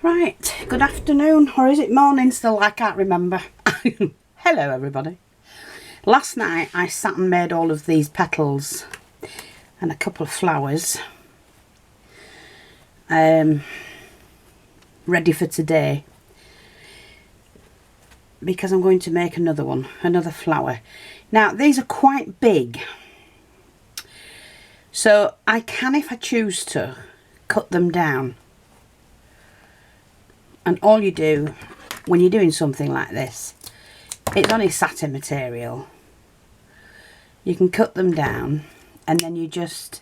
Right, good afternoon, or is it morning still? I can't remember. Hello everybody. Last night I sat and made all of these petals and a couple of flowers ready for today, because I'm going to make another one, another flower. Now these are quite big, so I can, if I choose to, cut them down. And all you do when you're doing something like this, it's only satin material, you can cut them down and then you just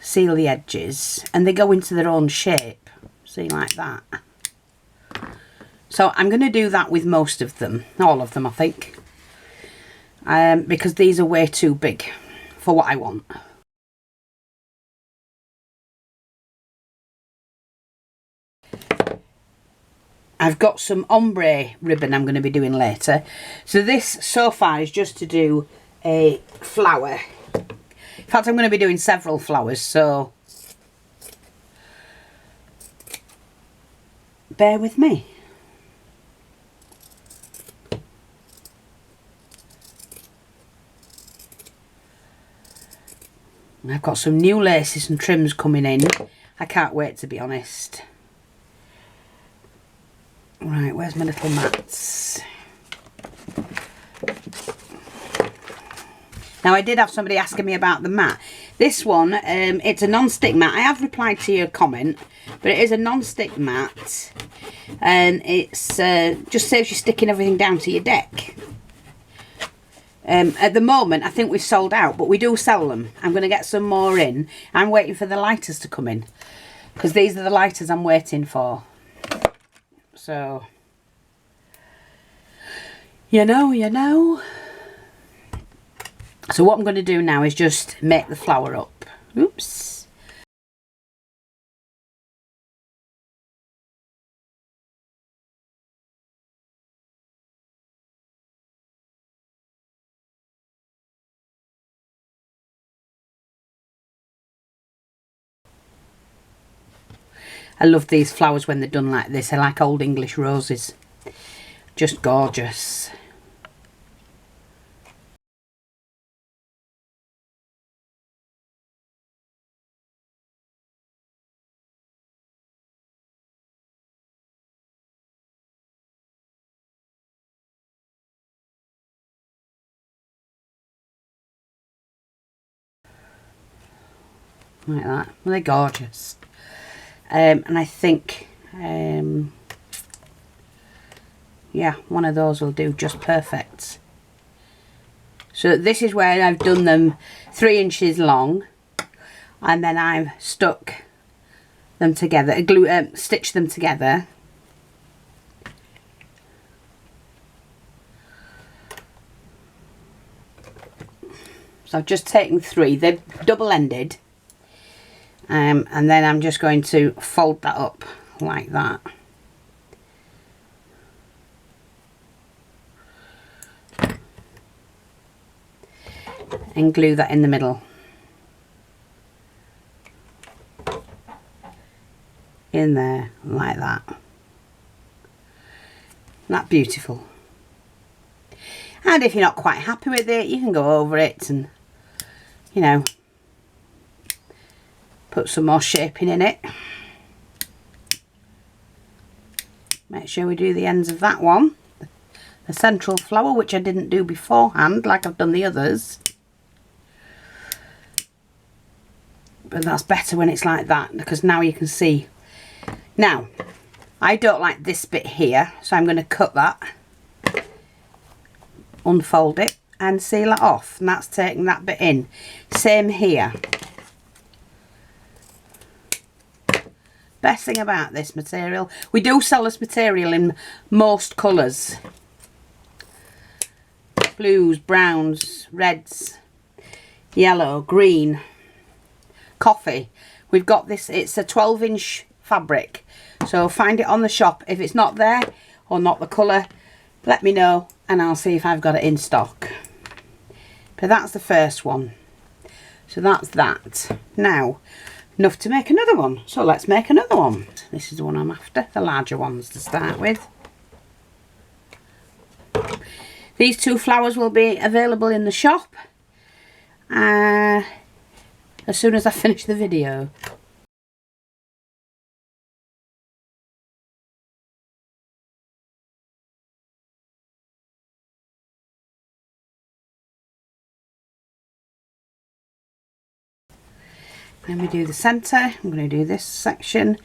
seal the edges and they go into their own shape, see, like that. So I'm going to do that with most of them, all of them I think, because these are way too big for what I want. I've got some ombre ribbon I'm going to be doing later. So this so far is just to do a flower. In fact, I'm going to be doing several flowers, so bear with me. I've got some new laces and trims coming in. I can't wait, to be honest. Right, where's my little mats? Now I did have somebody asking me about the mat. This one, it's a non-stick mat. I have replied to your comment, but it is a non-stick mat, and it's just saves you sticking everything down to your deck. At the moment I think we've sold out, but we do sell them. I'm going to get some more in. I'm waiting for the lighters to come in, because these are the lighters I'm waiting for. So, you know. So what I'm going to do now is just make the flower up. Oops. I love these flowers when they're done like this. I like old English roses. Just gorgeous. Like that. Well, they're gorgeous. And I think, yeah, one of those will do just perfect. So this is where I've done them 3 inches long, and then I've stuck them together, stitched them together. So I've just taken 3, they're double-ended, and then I'm just going to fold that up like that. And glue that in the middle. In there, like that. Isn't that beautiful? And if you're not quite happy with it, you can go over it and, you know, put some more shaping in it. Make sure we do the ends of that one. The central flower, which I didn't do beforehand like I've done the others. But that's better when it's like that, because now you can see. Now, I don't like this bit here, so I'm going to cut that, unfold it and seal it off, and that's taking that bit in. Same here. Best thing about this material, we do sell this material in most colours. Blues, browns, reds, yellow, green, coffee. We've got this, it's a 12-inch fabric, so find it on the shop. If it's not there or not the colour, let me know and I'll see if I've got it in stock. But that's the first one. So that's that. Now enough to make another one. So let's make another one. This is the one I'm after, the larger ones to start with. These two flowers will be available in the shop as soon as I finish the video. Then we do the centre. I'm going to do this section,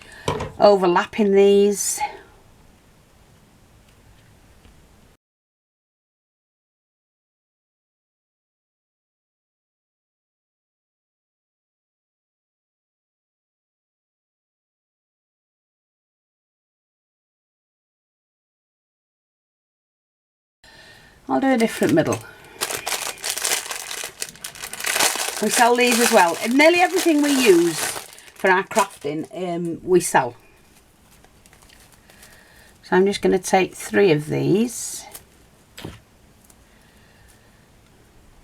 overlapping these. I'll do a different middle. We sell these as well. And nearly everything we use for our crafting, we sell. So I'm just going to take 3 of these.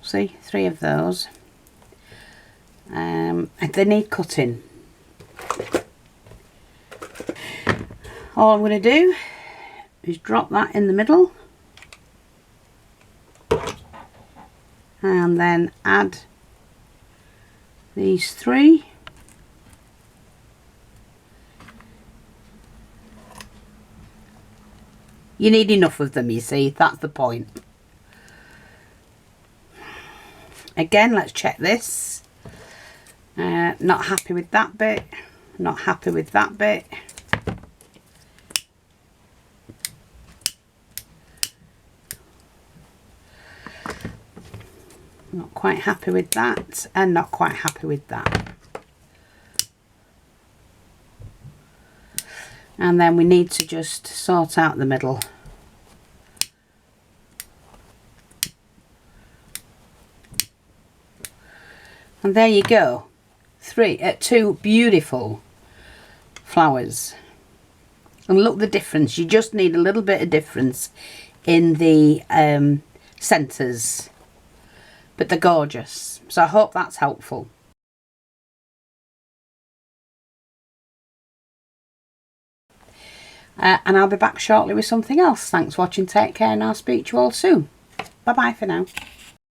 See, 3 of those. And they need cutting. All I'm going to do is drop that in the middle. And then add these 3. You need enough of them, you see, that's the point. Again, let's check this. Not happy with that bit, not happy with that bit. Not quite happy with that, and not quite happy with that. And then we need to just sort out the middle. And there you go. 2 beautiful flowers. And look the difference. You just need a little bit of difference in the centres. But they're gorgeous. So I hope that's helpful. And I'll be back shortly with something else. Thanks for watching. Take care, and I'll speak to you all soon. Bye bye for now.